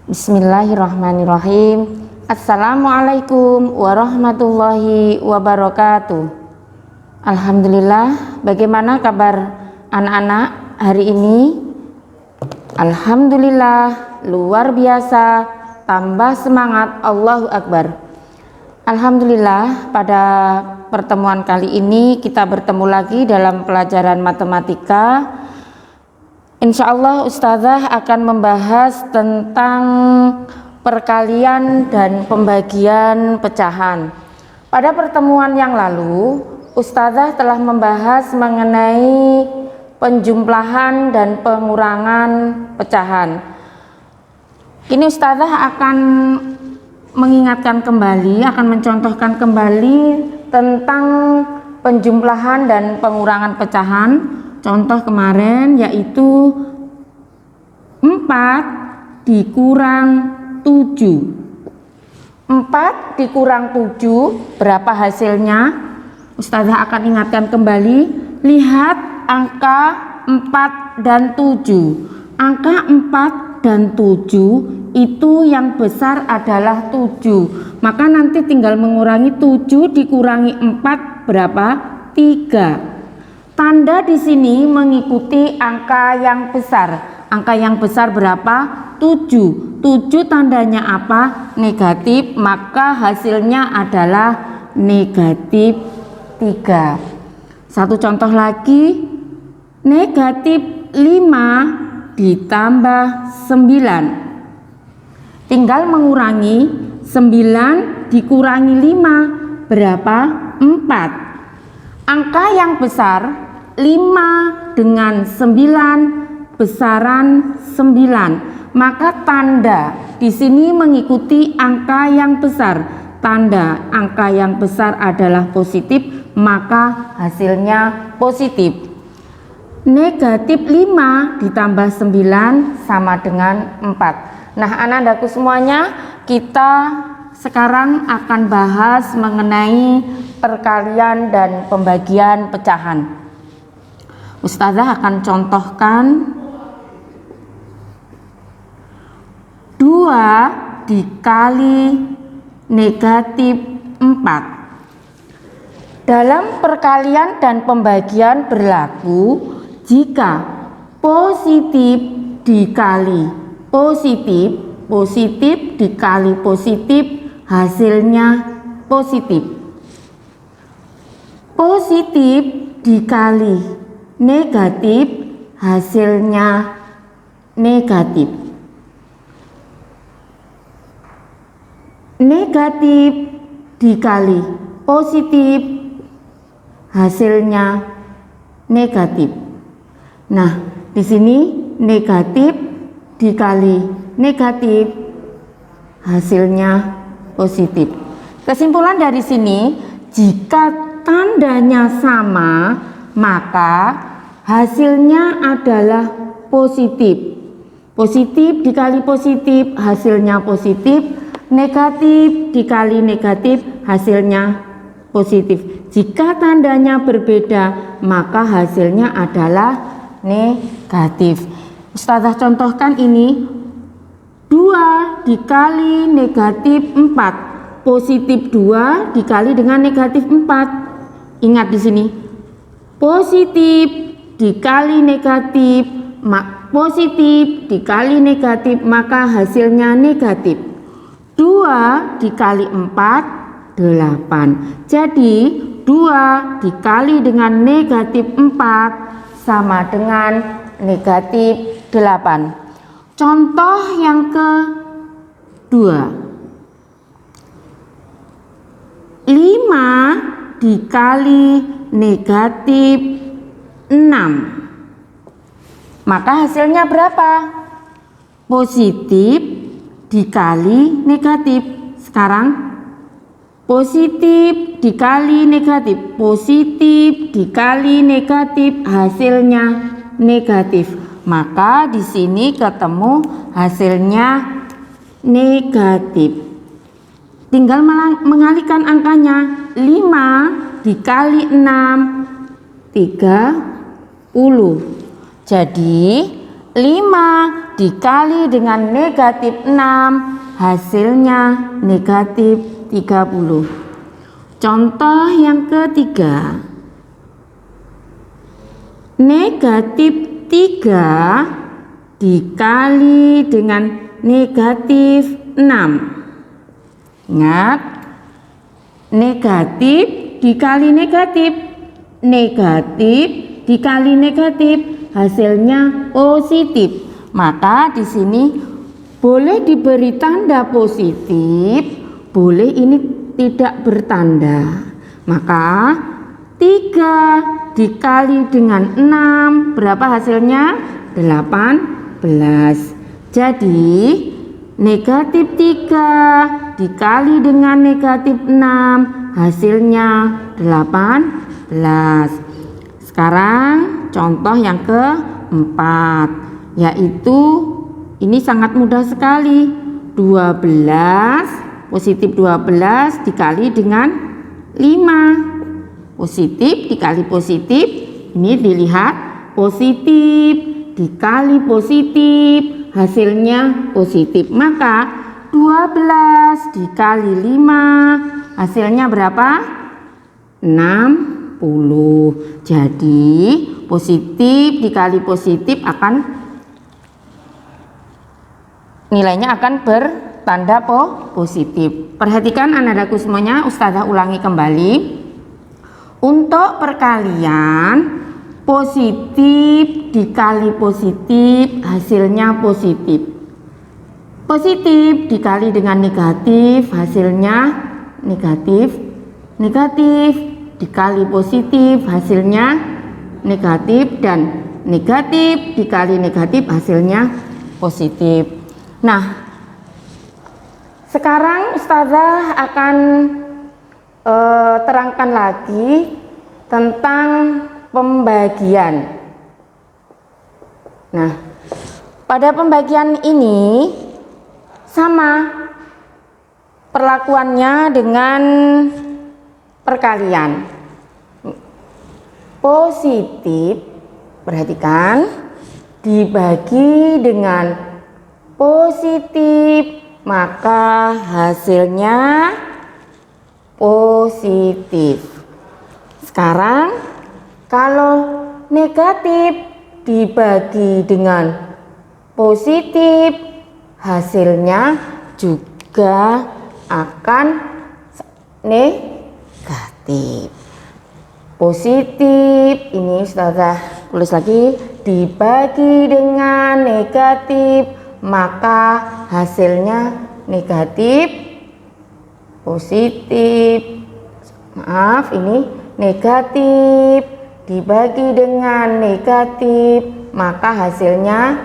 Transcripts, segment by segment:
Bismillahirrahmanirrahim. Assalamualaikum warahmatullahi wabarakatuh. Alhamdulillah, bagaimana kabar anak-anak hari ini? Alhamdulillah, luar biasa, tambah semangat, Allahu Akbar. Alhamdulillah, pada pertemuan kali ini kita bertemu lagi dalam pelajaran matematika. Insya Allah Ustazah akan membahas tentang perkalian dan pembagian pecahan. Pada pertemuan yang lalu, Ustazah telah membahas mengenai penjumlahan dan pengurangan pecahan. Ini Ustazah akan mengingatkan kembali, akan mencontohkan kembali tentang penjumlahan dan pengurangan pecahan. Contoh kemarin yaitu 4 dikurang 7. 4 dikurang 7 berapa hasilnya? Ustazah akan ingatkan kembali. Lihat angka 4 dan 7. Angka 4 dan 7 itu yang besar adalah 7. Maka nanti tinggal mengurangi 7 dikurangi 4 berapa? 3. Tanda di sini mengikuti angka yang besar. Angka yang besar berapa? 7. 7 tandanya apa? Negatif, maka hasilnya adalah negatif 3. Satu contoh lagi, negatif 5 ditambah 9. Tinggal mengurangi 9 dikurangi 5 berapa? 4. Angka yang besar 5 dengan 9 besaran 9. Maka tanda di sini mengikuti angka yang besar. Tanda angka yang besar adalah positif, maka hasilnya positif. Negatif 5 ditambah 9 sama dengan 4. Nah, anak-anakku semuanya, kita sekarang akan bahas mengenai perkalian dan pembagian pecahan. Ustazah akan contohkan 2 dikali negatif 4. Dalam perkalian dan pembagian berlaku jika positif dikali positif, positif dikali positif, hasilnya positif. Positif dikali negatif, hasilnya negatif. Negatif dikali positif, hasilnya negatif. Nah, di sini negatif dikali negatif, hasilnya positif. Kesimpulan dari sini, jika tandanya sama, maka hasilnya adalah positif. Positif dikali positif, hasilnya positif. Negatif dikali negatif, hasilnya positif. Jika tandanya berbeda, maka hasilnya adalah negatif. Ustazah contohkan ini. 2 dikali negatif 4. Positif 2 dikali dengan negatif 4. Ingat di sini. Positif dikali negatif, positif dikali negatif, maka hasilnya negatif. 2 dikali 4, 8. Jadi 2 dikali dengan negatif 4 sama dengan negatif 8. Contoh yang kedua, 5 dikali negatif 6. Maka hasilnya berapa? Positif dikali negatif. Sekarang positif dikali negatif, positif dikali negatif, hasilnya negatif. Maka di sini ketemu hasilnya negatif. Tinggal mengalihkan angkanya. 5 dikali 6, 30. Jadi 5 dikali dengan negatif 6, hasilnya negatif 30. Contoh yang ketiga, negatif 3 dikali dengan negatif 6. Ingat, negatif dikali negatif, negatif dikali negatif, hasilnya positif. Maka di sini boleh diberi tanda positif, boleh ini tidak bertanda. Maka 3 dikali dengan 6 berapa hasilnya? 18. Jadi negatif 3 dikali dengan negatif 6 hasilnya 18. Sekarang contoh yang keempat, yaitu ini sangat mudah sekali. 12 positif 12 dikali dengan 5. Positif dikali positif, ini dilihat positif dikali positif, hasilnya positif. Maka 12 dikali 5 hasilnya berapa? 60. Jadi positif dikali positif akan nilainya akan bertanda positif. Perhatikan anak-anakku semuanya, Ustazah ulangi kembali. Untuk perkalian positif dikali positif hasilnya positif. Positif dikali dengan negatif hasilnya negatif. Negatif dikali positif hasilnya negatif, dan negatif dikali negatif hasilnya positif. Nah, sekarang Ustazah akan terangkan lagi tentang pembagian. Nah, pada pembagian ini sama perlakuannya dengan perkalian. Positif, perhatikan, dibagi dengan positif, maka hasilnya positif. Sekarang kalau negatif dibagi dengan positif, hasilnya juga akan negatif. Positif, ini Ustazah tulis lagi, dibagi dengan negatif, maka hasilnya negatif. Positif, maaf, ini negatif dibagi dengan negatif, maka hasilnya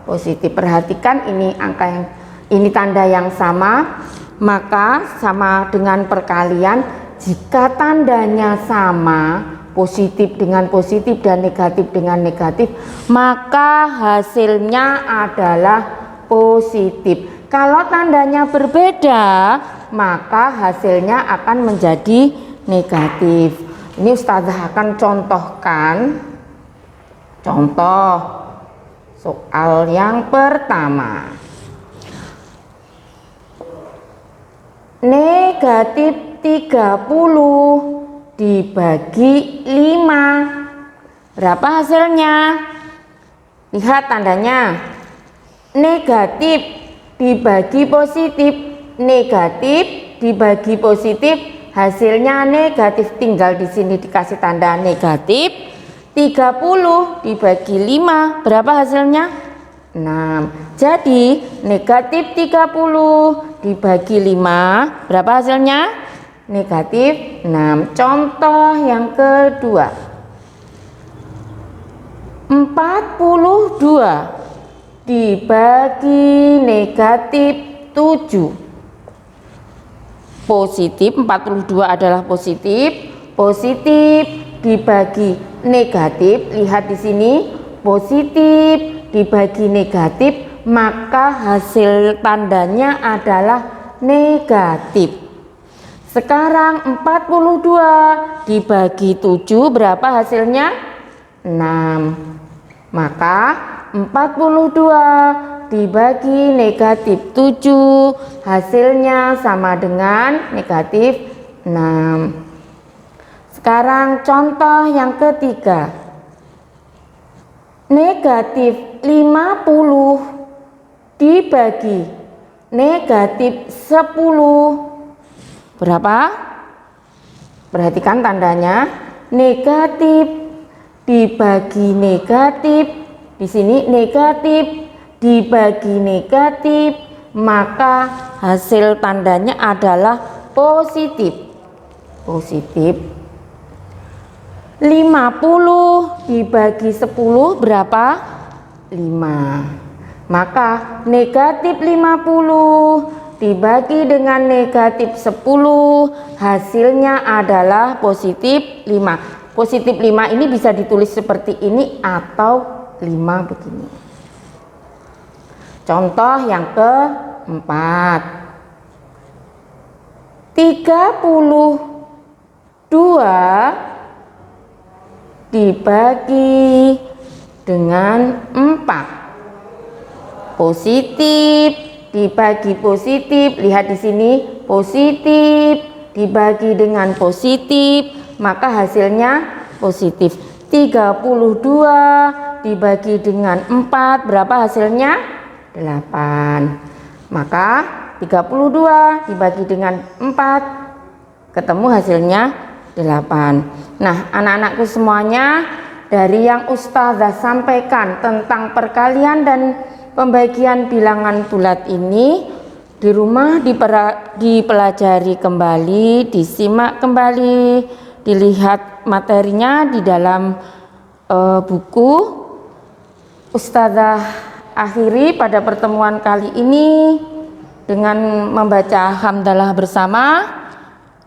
positif. Perhatikan ini angka yang ini tanda yang sama, maka sama dengan perkalian. Jika tandanya sama, positif dengan positif dan negatif dengan negatif, maka hasilnya adalah positif. Kalau tandanya berbeda, maka hasilnya akan menjadi negatif. Ini Ustazah akan contohkan contoh soal yang pertama. Negatif 30 dibagi 5. Berapa hasilnya? Lihat tandanya. Negatif dibagi positif, negatif dibagi positif, hasilnya negatif. Tinggal di sini dikasih tanda negatif. 30 dibagi 5 berapa hasilnya? 6. Jadi negatif 30 dibagi 5 berapa hasilnya? Negatif 6. Contoh yang kedua, 42 dibagi negatif 7. Positif, 42 adalah positif. Positif dibagi negatif, lihat di sini, positif dibagi negatif, maka hasil tandanya adalah negatif. Sekarang 42 dibagi 7 berapa hasilnya? 6. Maka 42 dibagi negatif 7, hasilnya sama dengan negatif 6. Sekarang contoh yang ketiga. Negatif 50 dibagi negatif 10 berapa? Perhatikan tandanya, negatif dibagi negatif, di sini negatif dibagi negatif, maka hasil tandanya adalah positif. Positif. 50 dibagi 10 berapa? 5. Maka negatif 50 dibagi dengan negatif 10, hasilnya adalah positif 5. Positif 5 ini bisa ditulis seperti ini atau 5 begini. Contoh yang keempat. 32 dibagi dengan 4. Positif dibagi positif, lihat di sini, positif dibagi dengan positif, maka hasilnya positif. 32 dibagi dengan 4, berapa hasilnya? 8. Maka 32 dibagi dengan 4, ketemu hasilnya 8. Nah, anak-anakku semuanya, dari yang Ustazah sampaikan tentang perkalian dan pembagian bilangan bulat ini, di rumah dipelajari kembali, disimak kembali, dilihat materinya di dalam buku. Ustazah akhiri pada pertemuan kali ini dengan membaca hamdalah bersama.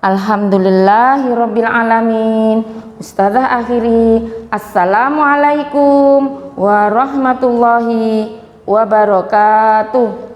Alhamdulillahirabbil alamin. Ustazah akhiri. Assalamualaikum warahmatullahi wabarakatuh.